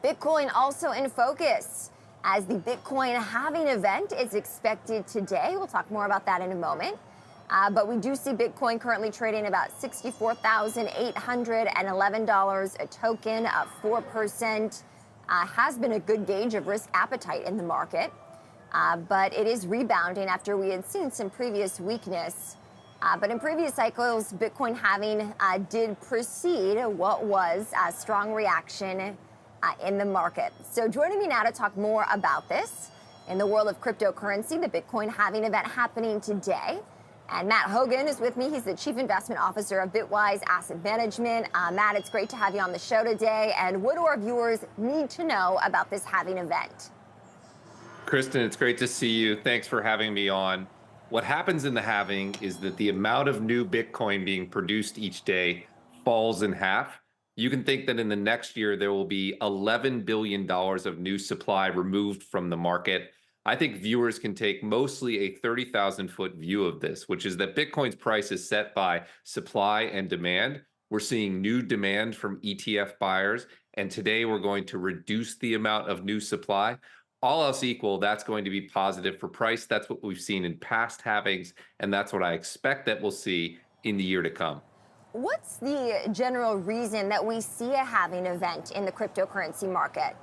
Bitcoin also in focus as the Bitcoin halving event is expected today. We'll talk more about that in a moment. But we do see Bitcoin currently trading about $64,811 a token, up 4%. Has been a good gauge of risk appetite in the market. But it is rebounding after we had seen some previous weakness. But in previous cycles, Bitcoin halving did precede what was a strong reaction in the market. So joining me now to talk more about this in the world of cryptocurrency, the Bitcoin halving event happening today. And Matt Hogan is with me. He's the Chief Investment Officer of Bitwise Asset Management. Matt, it's great to have you on the show today. And what do our viewers need to know about this halving event? Kristen, it's great to see you. Thanks for having me on. What happens in the halving is that the amount of new Bitcoin being produced each day falls in half. You can think that in the next year, there will be $11 billion of new supply removed from the market. I think viewers can take mostly a 30,000-foot view of this, which is that Bitcoin's price is set by supply and demand. We're seeing new demand from ETF buyers, and today we're going to reduce the amount of new supply. All else equal, that's going to be positive for price. That's what we've seen in past halvings, and that's what I expect that we'll see in the year to come. What's the general reason that we see a halving event in the cryptocurrency market?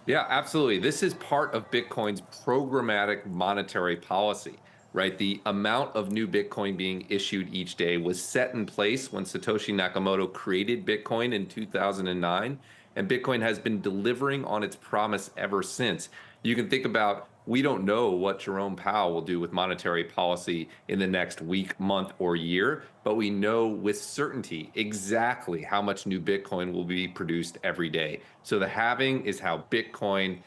Yeah, absolutely. This is part of Bitcoin's programmatic monetary policy, right? The amount of new Bitcoin being issued each day was set in place when Satoshi Nakamoto created Bitcoin in 2009, and Bitcoin has been delivering on its promise ever since. You can think about, we don't know what Jerome Powell will do with monetary policy in the next week, month, or year, but we know with certainty exactly how much new Bitcoin will be produced every day. So the halving is how Bitcoin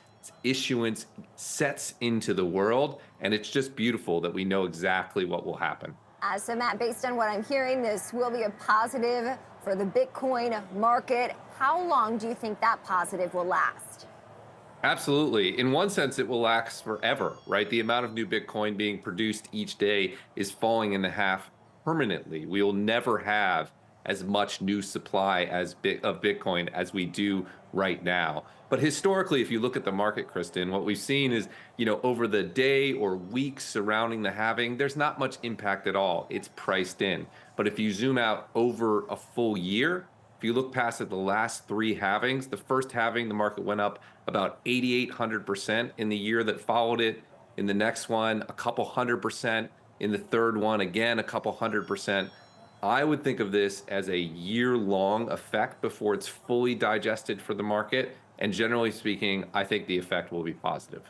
issuance sets into the world, and it's just beautiful that we know exactly what will happen. So Matt, based on what I'm hearing, this will be a positive for the Bitcoin market. How long do you think that positive will last? Absolutely. In one sense, it will last forever, right? The amount of new Bitcoin being produced each day is falling in half permanently. We will never have as much new supply of Bitcoin as we do right now. But historically, if you look at the market, Kristen, what we've seen is, over the day or weeks surrounding the halving, there's not much impact at all. It's priced in. But if you zoom out over a full year, if you look past at the last three halvings, the first halving, the market went up about 8,800%. In the year that followed it. In the next one, a couple 100%. In the third one, again, a couple 100%. I would think of this as a year-long effect before it's fully digested for the market. And generally speaking, I think the effect will be positive.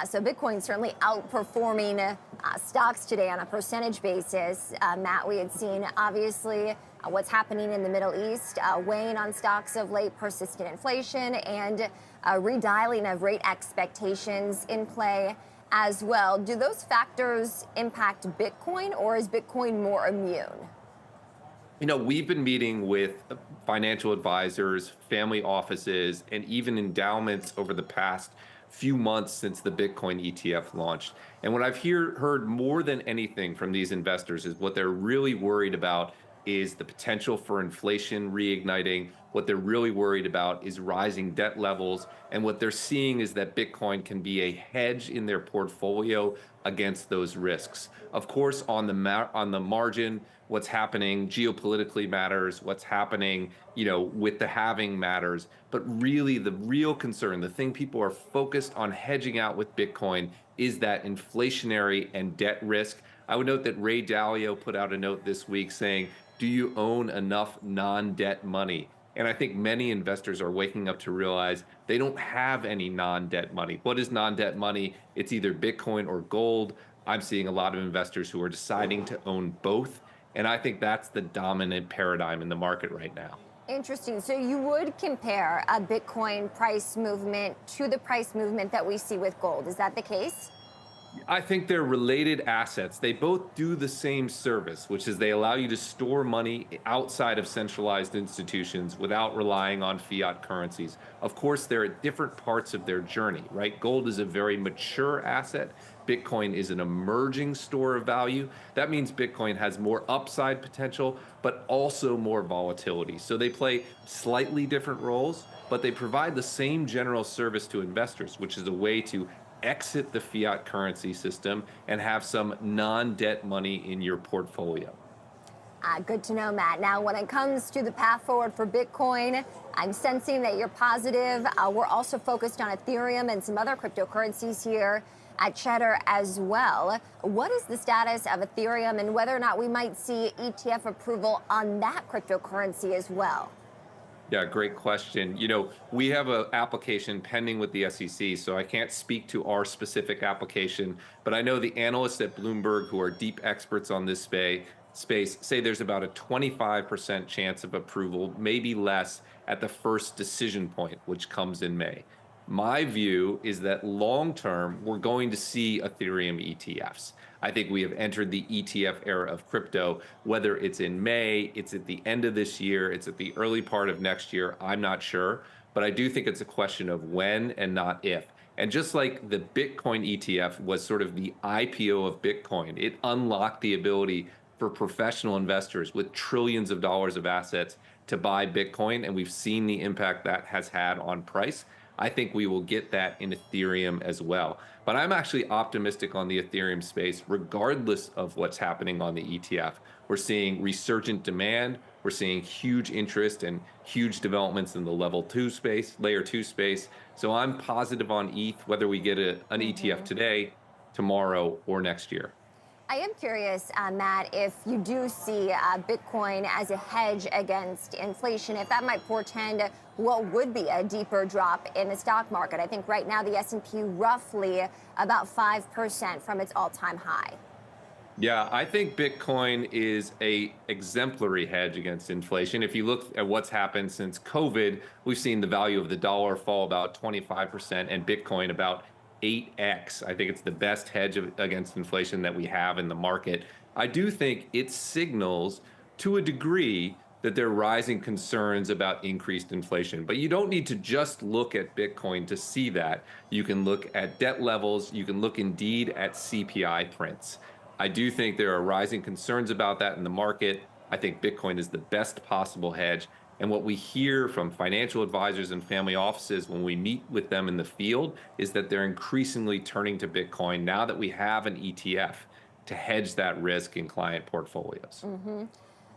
So Bitcoin certainly outperforming stocks today on a percentage basis. Matt, we had seen obviously what's happening in the Middle East, weighing on stocks of late, persistent inflation, and redialing of rate expectations in play as well. Do those factors impact Bitcoin, or is Bitcoin more immune? We've been meeting with financial advisors, family offices, and even endowments over the past few months since the Bitcoin ETF launched. And what I've heard more than anything from these investors is what they're really worried about is the potential for inflation reigniting. What they're really worried about is rising debt levels. And what they're seeing is that Bitcoin can be a hedge in their portfolio against those risks. Of course, on the margin, what's happening geopolitically matters. What's happening, with the halving matters. But really, the real concern, the thing people are focused on hedging out with Bitcoin, is that inflationary and debt risk. I would note that Ray Dalio put out a note this week saying, do you own enough non-debt money? And I think many investors are waking up to realize they don't have any non-debt money. What is non-debt money? It's either Bitcoin or gold. I'm seeing a lot of investors who are deciding to own both. And I think that's the dominant paradigm in the market right now. Interesting. So you would compare a Bitcoin price movement to the price movement that we see with gold. Is that the case? I think they're related assets. They both do the same service, which is they allow you to store money outside of centralized institutions without relying on fiat currencies. Of course, they're at different parts of their journey, right? Gold is a very mature asset. Bitcoin is an emerging store of value. That means Bitcoin has more upside potential, but also more volatility. So they play slightly different roles. but they provide the same general service to investors, which is a way to exit the fiat currency system and have some non-debt money in your portfolio. Good to know, Matt. Now, when it comes to the path forward for Bitcoin, I'm sensing that you're positive. We're also focused on Ethereum and some other cryptocurrencies here at Cheddar as well. What is the status of Ethereum and whether or not we might see ETF approval on that cryptocurrency as well? Yeah, great question. We have an application pending with the SEC, so I can't speak to our specific application, but I know the analysts at Bloomberg, who are deep experts on this space, say there's about a 25% chance of approval, maybe less, at the first decision point, which comes in May. My view is that long term, we're going to see Ethereum ETFs. I think we have entered the ETF era of crypto, whether it's in May, it's at the end of this year, it's at the early part of next year, I'm not sure. But I do think it's a question of when and not if. And just like the Bitcoin ETF was sort of the IPO of Bitcoin, it unlocked the ability for professional investors with trillions of dollars of assets to buy Bitcoin. And we've seen the impact that has had on price. I think we will get that in Ethereum as well. But I'm actually optimistic on the Ethereum space, regardless of what's happening on the ETF. We're seeing resurgent demand. We're seeing huge interest and huge developments in the layer two space. So I'm positive on ETH, whether we get an ETF today, tomorrow, or next year. I am curious, Matt, if you do see Bitcoin as a hedge against inflation, if that might portend what would be a deeper drop in the stock market. I think right now the S&P roughly about 5% from its all-time high. Yeah, I think Bitcoin is a exemplary hedge against inflation. If you look at what's happened since COVID, we've seen the value of the dollar fall about 25% and Bitcoin about 8x. I think it's the best hedge against inflation that we have in the market. I do think it signals to a degree that there are rising concerns about increased inflation. But you don't need to just look at Bitcoin to see that. You can look at debt levels. You can look indeed at CPI prints. I do think there are rising concerns about that in the market. I think Bitcoin is the best possible hedge. And what we hear from financial advisors and family offices when we meet with them in the field is that they're increasingly turning to Bitcoin now that we have an ETF to hedge that risk in client portfolios.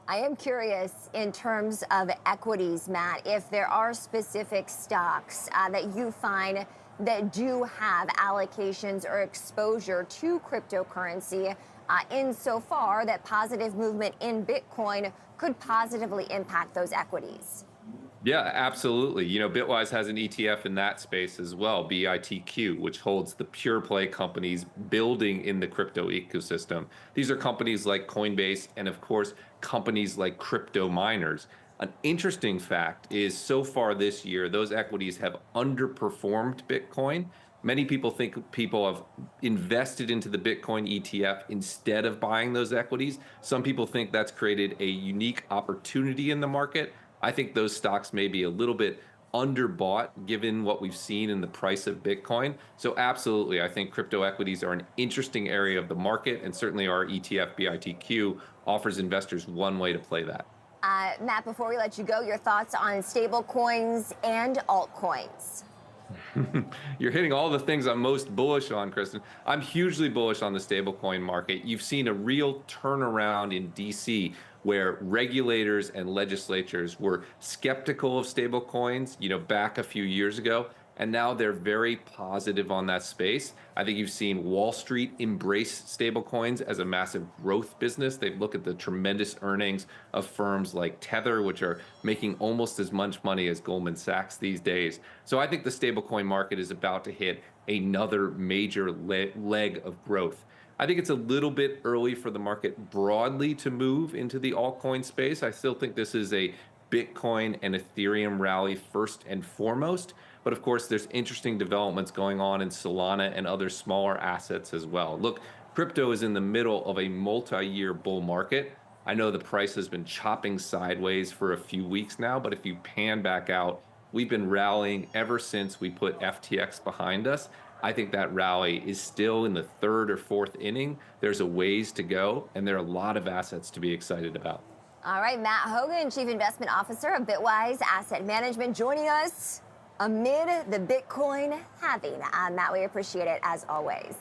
I am curious in terms of equities, Matt, if there are specific stocks that you find that do have allocations or exposure to cryptocurrency insofar that positive movement in Bitcoin could positively impact those equities. Yeah, absolutely. Bitwise has an ETF in that space as well, BITQ, which holds the pure play companies building in the crypto ecosystem. These are companies like Coinbase and, of course, companies like crypto miners. An interesting fact is so far this year, those equities have underperformed Bitcoin. Many people think people have invested into the Bitcoin ETF instead of buying those equities. Some people think that's created a unique opportunity in the market. I think those stocks may be a little bit underbought given what we've seen in the price of Bitcoin. So absolutely, I think crypto equities are an interesting area of the market, and certainly our ETF BITQ offers investors one way to play that. Matt, before we let you go, your thoughts on stable coins and altcoins. You're hitting all the things I'm most bullish on, Kristen. I'm hugely bullish on the stablecoin market. You've seen a real turnaround in DC where regulators and legislatures were skeptical of stablecoins, back a few years ago. And now they're very positive on that space. I think you've seen Wall Street embrace stablecoins as a massive growth business. They've looked at the tremendous earnings of firms like Tether, which are making almost as much money as Goldman Sachs these days. So I think the stablecoin market is about to hit another major leg of growth. I think it's a little bit early for the market broadly to move into the altcoin space. I still think this is a Bitcoin and Ethereum rally first and foremost. But of course, there's interesting developments going on in Solana and other smaller assets as well. Look, crypto is in the middle of a multi-year bull market. I know the price has been chopping sideways for a few weeks now, but if you pan back out, we've been rallying ever since we put FTX behind us. I think that rally is still in the third or fourth inning. There's a ways to go, and there are a lot of assets to be excited about. All right, Matt Hogan, Chief Investment Officer of Bitwise Asset Management, joining us amid the Bitcoin halving. Matt, we appreciate it as always.